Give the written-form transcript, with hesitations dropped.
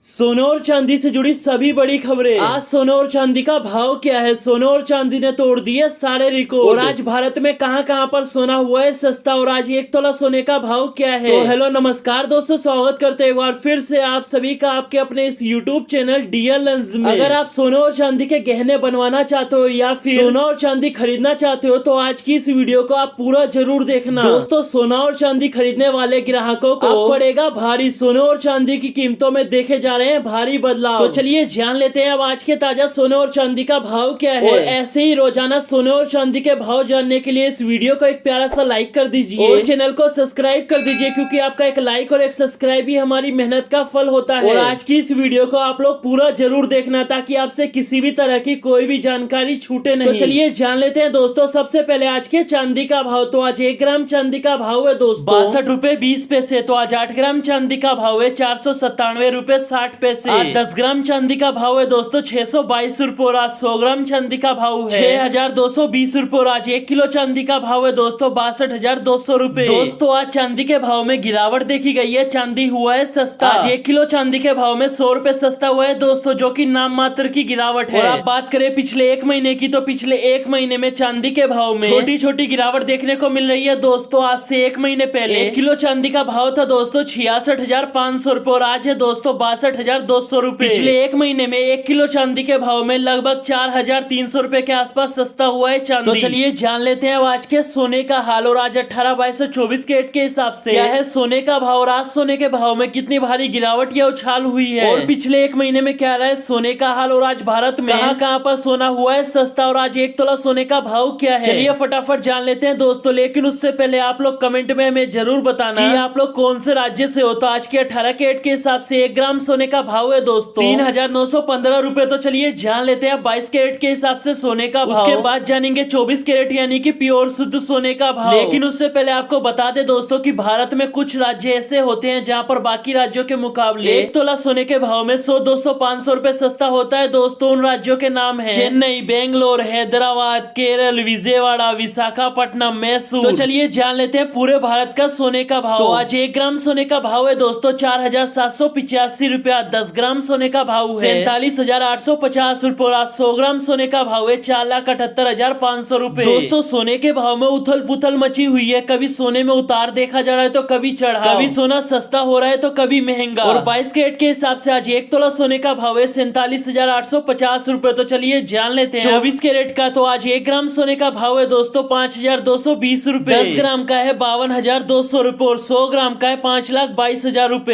सोने और चांदी से जुड़ी सभी बड़ी खबरें। आज सोने और चांदी का भाव क्या है? सोने और चांदी ने तोड़ दिए सारे रिकॉर्ड। और आज भारत में कहां कहां पर सोना हुआ है सस्ता, और आज 1 तोला सोने का भाव क्या है? तो हेलो नमस्कार दोस्तों, स्वागत करते हैं एक बार फिर से आप सभी का आपके अपने इस यूट्यूब चैनल डियर लेंस में। अगर आप सोने और चांदी के गहने बनवाना चाहते हो या फिर सोना और चांदी खरीदना चाहते हो तो आज की इस वीडियो को आप पूरा जरूर देखना। दोस्तों, सोना और चांदी खरीदने वाले ग्राहकों को पड़ेगा भारी। सोने और चांदी की कीमतों में देखे जा रहे हैं भारी बदलाव। तो चलिए जान लेते हैं अब आज के ताजा सोने और चांदी का भाव क्या है। और ऐसे ही रोजाना सोने और चांदी के भाव जानने के लिए इस वीडियो को एक प्यारा सा लाइक कर दीजिए और चैनल को सब्सक्राइब कर दीजिए, क्योंकि आपका एक लाइक और एक सब्सक्राइब ही हमारी मेहनत का फल होता है। और आज की इस वीडियो को आप लोग पूरा जरूर देखना, ताकि आपसे किसी भी तरह की कोई भी जानकारी छूटे नहीं। तो चलिए जान लेते हैं दोस्तों सबसे पहले आज के चांदी का भाव। तो आज 1 ग्राम चांदी का भाव है दोस्तों 62.20। तो आज 8 ग्राम चांदी का भाव है 497.60। 10 ग्राम चांदी का भाव है दोस्तों 622 रुपए। और आज 100 ग्राम चांदी का भाव है 6220 रुपए। और आज 1 किलो चांदी का भाव है दोस्तों 62,200 रुपए। दोस्तों, आज चांदी के भाव में गिरावट देखी गई है, चांदी हुआ है सस्ता। आज 1 किलो चांदी के भाव में 100 रुपए सस्ता हुआ है दोस्तों, जो कि नाम मात्र की गिरावट है। और आप बात करें पिछले 1 महीने की, तो पिछले 1 महीने में चांदी के भाव में छोटी छोटी गिरावट देखने को मिल रही है दोस्तों। आज से 1 महीने पहले 1 किलो चांदी का भाव था दोस्तों 66,500 रुपए, और आज है दोस्तों 62,200 रुपए। पिछले 1 महीने में 1 किलो चांदी के भाव में लगभग 4,300 रुपए के आसपास सस्ता हुआ है चांदी। तो चलिए जान लेते हैं अब आज के सोने का हाल। और आज 18, 22 और 24 कैरेट के हिसाब से क्या है सोने का भाव, और आज सोने के भाव में कितनी भारी गिरावट या उछाल हुई है, और पिछले 1 महीने में क्या रहा है सोने का हाल, और आज भारत में कहां पर सोना हुआ है सस्ता, और आज 1 तोला सोने का भाव क्या है। चलिए फटाफट जान लेते हैं दोस्तों, लेकिन उससे पहले आप लोग कमेंट में हमें जरूर बताना कि आप लोग कौन से राज्य से हो। तो आज के 18 कैरेट के हिसाब से 1 ग्राम सोने का भाव है दोस्तों 3,915 रुपए। तो चलिए जान लेते हैं 22 कैरेट के हिसाब से सोने का भाव। उसके बाद जानेंगे 24 कैरेट यानी कि प्योर शुद्ध सोने का भाव। लेकिन उससे पहले आपको बता दे दोस्तों कि भारत में कुछ राज्य ऐसे होते हैं जहां पर बाकी राज्यों के मुकाबले 1 तोला सोने के भाव में 100, 200, 500 रुपए सस्ता होता है दोस्तों। उन राज्यों के नाम है चेन्नई, बेंगलोर, हैदराबाद, केरल, विजयवाड़ा, विशाखापट्टनम, मैसूर। तो चलिए जान लेते हैं पूरे भारत का सोने का भाव। तो आज 1 ग्राम सोने का भाव है दोस्तों 4,785 रुपया। 10 ग्राम सोने का भाव है 47,850 रुपए। और आज 100 ग्राम सोने का भाव है 4,78,500 रुपए। दोस्तों, सोने के भाव में उथल पुथल मची हुई है। कभी सोने में उतार देखा जा रहा है तो कभी चढ़ा, कभी सोना सस्ता हो रहा है तो कभी महंगा। और 22 कैरेट के हिसाब से आज 1 तोला सोने का भाव है 47,850 रुपए। तो चलिए जान लेते हैं 24 कैरेट का। तो आज 1 ग्राम सोने का भाव है दोस्तों 5,220 रुपए। 10 ग्राम का है 52,200 रुपए। और 100 ग्राम का है 5,22,000 रुपए।